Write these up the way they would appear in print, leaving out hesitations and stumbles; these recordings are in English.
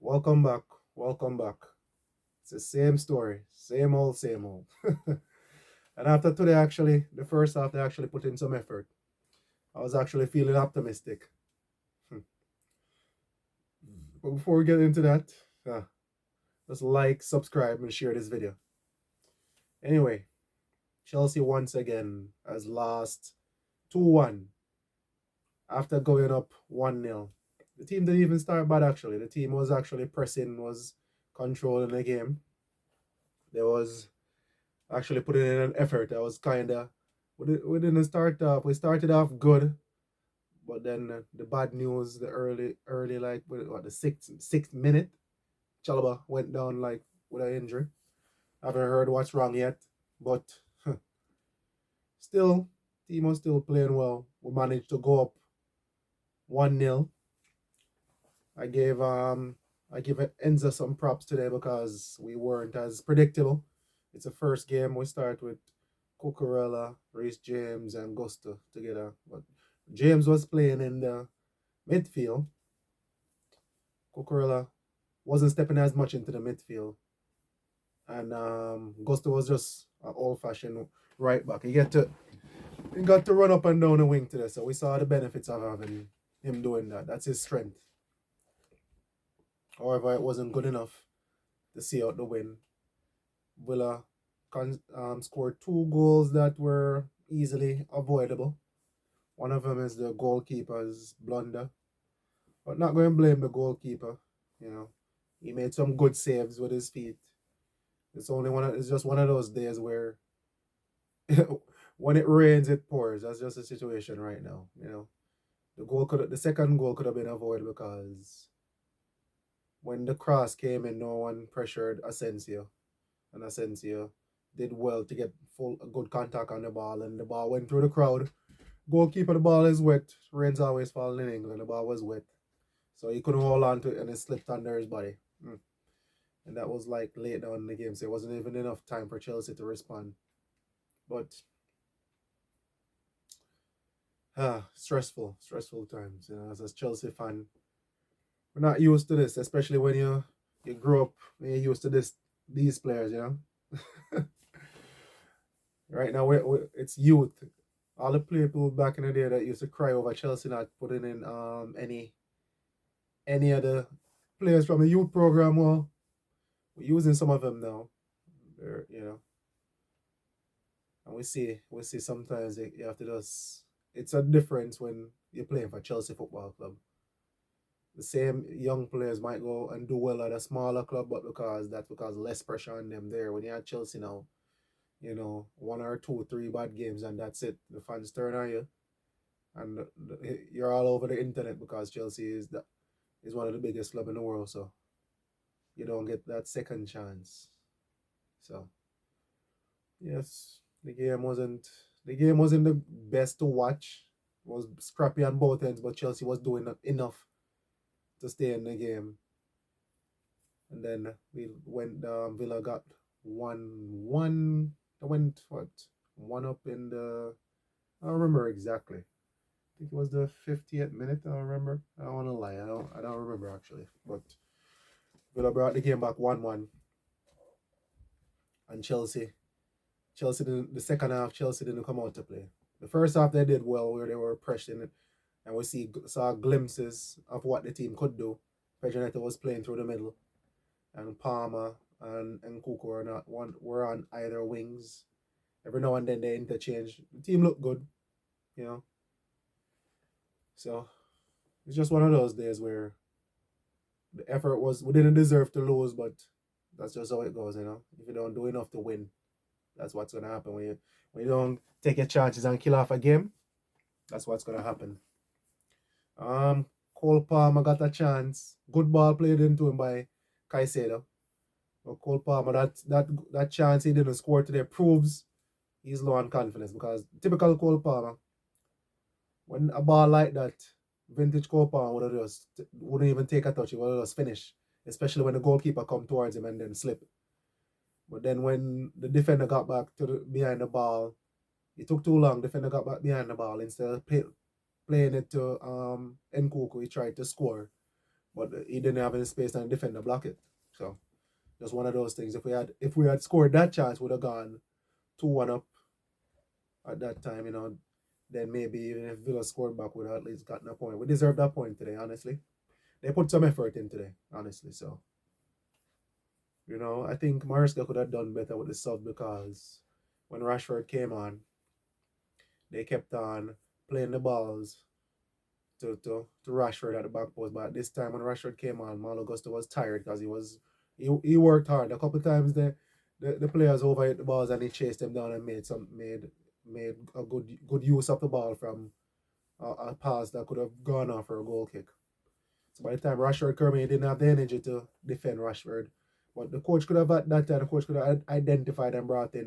Welcome back. Welcome back. It's the same story. Same old, same old. And after today, actually, the first half, they actually put in some effort. I was actually feeling optimistic. But before we get into that, uh, just like, subscribe, and share this video. Anyway, Chelsea once again has lost 2-1 after going up 1-0. The team didn't even start bad, actually. The team was actually pressing, was controlling the game. There was actually putting in an effort. I was kind of we didn't start off. We started off good, but then the bad news, the early like what the sixth minute, Chalaba went down like with an injury. I haven't heard what's wrong yet, but still, team was still playing well. We managed to go up 1-0. I gave I give Enza some props today because we weren't as predictable. It's the first game we start with Cucurella, Reece James, and Gusto together. But James was playing in the midfield. Cucurella wasn't stepping as much into the midfield. And Gusto was just an old-fashioned right back. He got to run up and down the wing today, so we saw the benefits of having him doing that. That's his strength. However, it wasn't good enough to see out the win. Villa scored two goals that were easily avoidable. One of them is the goalkeeper's blunder, but not going to blame the goalkeeper. You know, he made some good saves with his feet. It's just one of those days where when it rains, it pours. That's just the situation right now. The second goal could have been avoided because when the cross came in, no one pressured Asensio, and Asensio did well to get full good contact on the ball, and the ball went through the crowd. Goalkeeper, the ball is wet. Rain's always falling in England. The ball was wet, so he couldn't hold on to it, and it slipped under his body. And that was like late down in the game, so it wasn't even enough time for Chelsea to respond. But stressful times. As a Chelsea fan, we're not used to this, especially when you grow up and you're used to these players. Right now, it's youth. All the people back in the day that used to cry over Chelsea not putting in any other players from the youth program. Well, we're using some of them now. They're. And we see sometimes you have to just. It's a difference when you're playing for Chelsea Football Club. The same young players might go and do well at a smaller club, but because less pressure on them there. When you're at Chelsea now, one or two, three bad games and that's it. The fans turn on you, and you're all over the internet because Chelsea is one of the biggest club in the world. So you don't get that second chance. So yes, the game wasn't the best to watch. It was scrappy on both ends, but Chelsea was doing enough to stay in the game. And then we went. Villa got 1-1. I went what 1 up in the. I don't remember exactly. I think it was the 50th minute. I don't remember. I don't want to lie. I don't remember actually. But Villa brought the game back 1-1, and Chelsea didn't. The second half, Chelsea didn't come out to play. The first half they did well, where they were pressing it, and we saw glimpses of what the team could do. Pedro Neto was playing through the middle, and Palmer and Kuku were on either wings. Every now and then they interchange. The team looked good, you know. So it's just one of those days where the effort was we didn't deserve to lose, but that's just how it goes. If you don't do enough to win, that's what's gonna happen when you don't take your chances and kill off a game. That's what's gonna happen. Cole Palmer got a chance. Good ball played into him by Caicedo. But Cole Palmer, that chance he didn't score today proves he's low on confidence because typical Cole Palmer, when a ball like that, vintage Cole Palmer wouldn't even take a touch. He would just finish, especially when the goalkeeper come towards him and then slip. But then when the defender got back behind the ball, it took too long. Defender got back behind the ball instead of playing it to Nkuku. He tried to score. but he didn't have any space and defender block it. So just one of those things. If we had scored that chance, would have gone 2-1 up at that time. Then maybe even if Villa scored back, would have at least gotten a point. We deserved that point today, honestly. They put some effort in today, honestly. So I think Mariska could have done better with the sub because when Rashford came on, they kept on playing the balls to Rashford at the back post. But this time when Rashford came on, Malo Gusto was tired because he worked hard. A couple of times the players overhit the balls and he chased them down and made a good use of the ball from a pass that could have gone off for a goal kick. So by the time Rashford came in, he didn't have the energy to defend Rashford. But the coach could have at that time the coach could have identified and brought in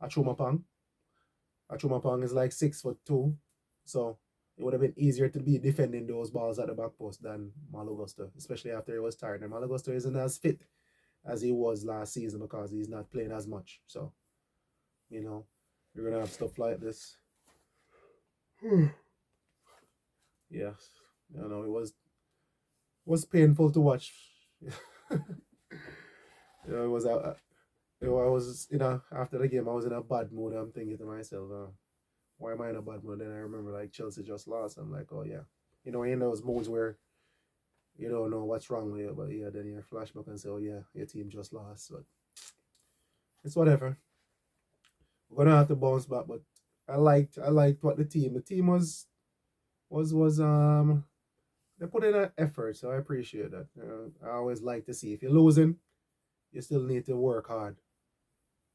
Achumapang. Achumapang is like 6'2", so it would have been easier to be defending those balls at the back post than Malo Gusto, especially after he was tired. And Malo Gusto isn't as fit as he was last season because he's not playing as much. So, you're gonna have stuff like this. Yeah, it was painful to watch. It was I was after the game I was in a bad mood. I'm thinking to myself, why am I in a bad mood? Then I remember like Chelsea just lost. I'm like, oh yeah, in those moods where you don't know what's wrong with you, but yeah, then you flashback and say, oh yeah, your team just lost. But it's whatever. We're gonna have to bounce back. But I liked what the team was they put in an effort, so I appreciate that. I always like to see if you're losing, you still need to work hard.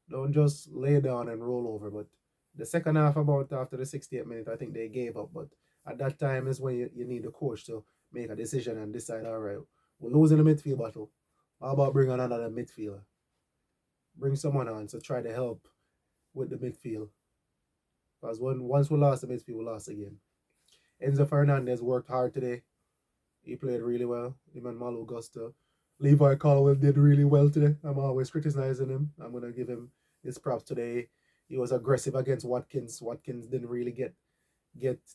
Don't just lay down and roll over. But the second half, about after the 68th minute, I think they gave up. But at that time is when you need the coach to make a decision and decide, all right, we're losing the midfield battle. How about bring on another midfielder? Bring someone on to try to help with the midfield. Because once we lost the midfield, we lost again. Enzo Fernandez worked hard today. He played really well. Him and Malo Gusto. Levi Colwell did really well today. I'm always criticizing him. I'm gonna give him his props today. He was aggressive against Watkins. Watkins didn't really get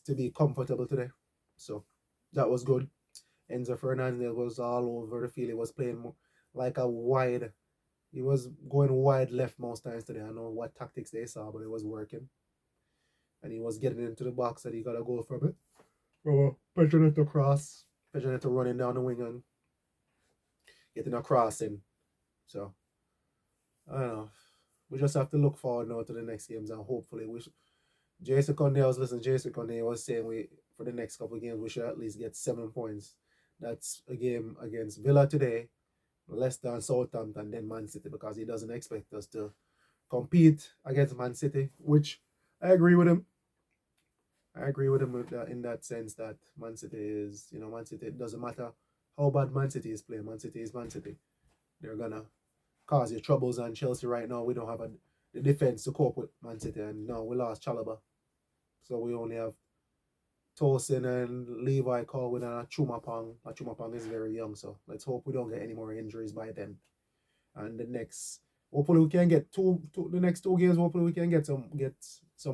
to be comfortable today. So that was good. Enzo Fernandez was all over the field. He was playing like a wide. He was going wide left most times today. I don't know what tactics they saw, but it was working. And he was getting into the box and he got a goal from it. Pedro cross. Pedro running down the wing and getting a crossing. So I don't know. We just have to look forward now to the next games and hopefully Jason Conde, I was listening to Jason Conde was saying for the next couple of games we should at least get 7 points. That's a game against Villa today, Leicester and Southampton, then Man City, because he doesn't expect us to compete against Man City, which I agree with him. I agree with him in that sense that Man City is, Man City, it doesn't matter how bad Man City is playing. Man City is Man City. They're going to cause you troubles. And Chelsea right now, we don't have the defense to cope with Man City. And now we lost Chalobah. So we only have Tosin and Levi Colwyn and Achumapang. Achumapang is very young, so let's hope we don't get any more injuries by then. And hopefully we can get the next 2 games. Hopefully we can get some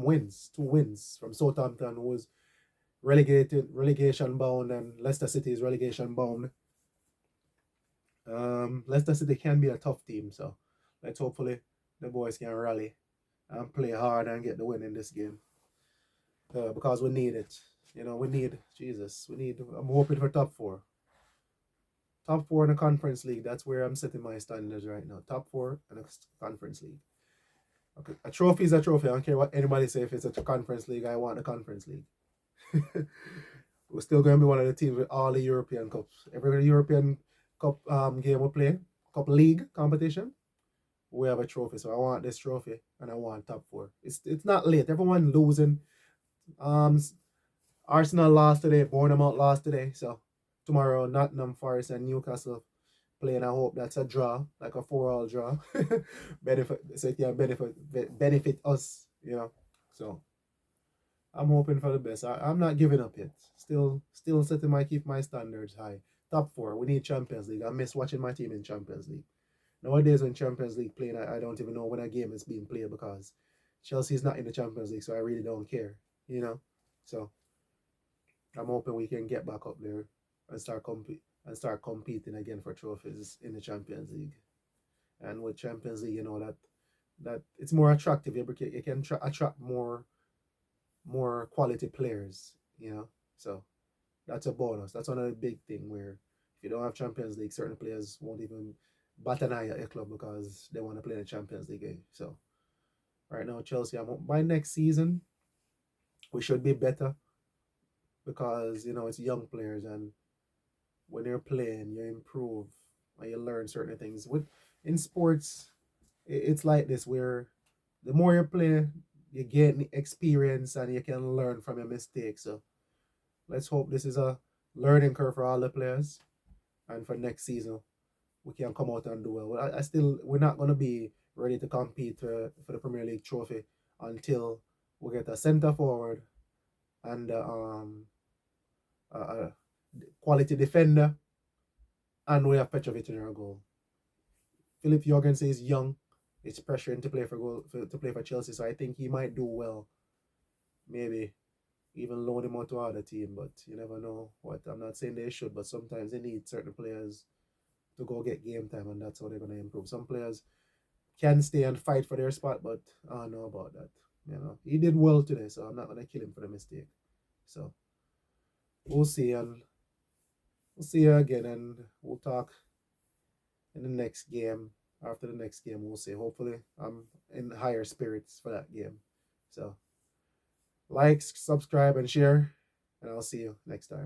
wins, 2 wins from Southampton, who was relegation bound, and Leicester City is relegation bound. Leicester City can be a tough team, so let's hopefully the boys can rally and play hard and get the win in this game. Because we need it. We need Jesus. I'm hoping for top 4. Top 4 in the Conference League. That's where I'm setting my standards right now. Top 4 in the Conference League. Okay, a trophy is a trophy. I don't care what anybody say. If it's a Conference League, I want the Conference League. We're still going to be one of the teams with all the European Cups. Every European Cup game we play, Cup League competition, we have a trophy. So I want this trophy and I want top 4. It's not late. Everyone losing. Arsenal lost today. Bournemouth lost today. So tomorrow, Nottingham Forest and Newcastle playing. I hope that's a draw, like a 4-all draw. So it can benefit us, So I'm hoping for the best. I'm not giving up yet. Still keep my standards high. Top 4. We need Champions League. I miss watching my team in Champions League. Nowadays when Champions League playing, I don't even know when a game is being played because Chelsea is not in the Champions League, so I really don't care, So I'm hoping we can get back up there and start and start competing again for trophies in the Champions League. And with Champions League, you know that it's more attractive. You can attract more quality players. You know, so that's a bonus. That's another big thing where if you don't have Champions League, certain players won't even bat an eye at your club because they want to play the Champions League game. So right now, Chelsea, by next season we should be better because it's young players, and when you're playing, you improve and you learn certain things. With in sports, it's like this where the more you play, you gain experience and you can learn from your mistakes. So let's hope this is a learning curve for all the players, and for next season we can come out and do well. I still we're not gonna be ready to compete for the Premier League trophy until we get a centre forward and a quality defender, and we have Petrovic in our goal. Philip Jorgensen is young. It's pressuring to play for to play for Chelsea, so I think he might do well. Maybe even loan him out to other team, but you never know. What I'm not saying they should, but sometimes they need certain players to go get game time, and that's how they're gonna improve. Some players can stay and fight for their spot, but I don't know about that. He did well today, so I'm not gonna kill him for the mistake. So we'll see, and we'll see you again, and we'll talk in the next game. After the next game, we'll see. Hopefully, I'm in higher spirits for that game. So, like, subscribe, and share, and I'll see you next time.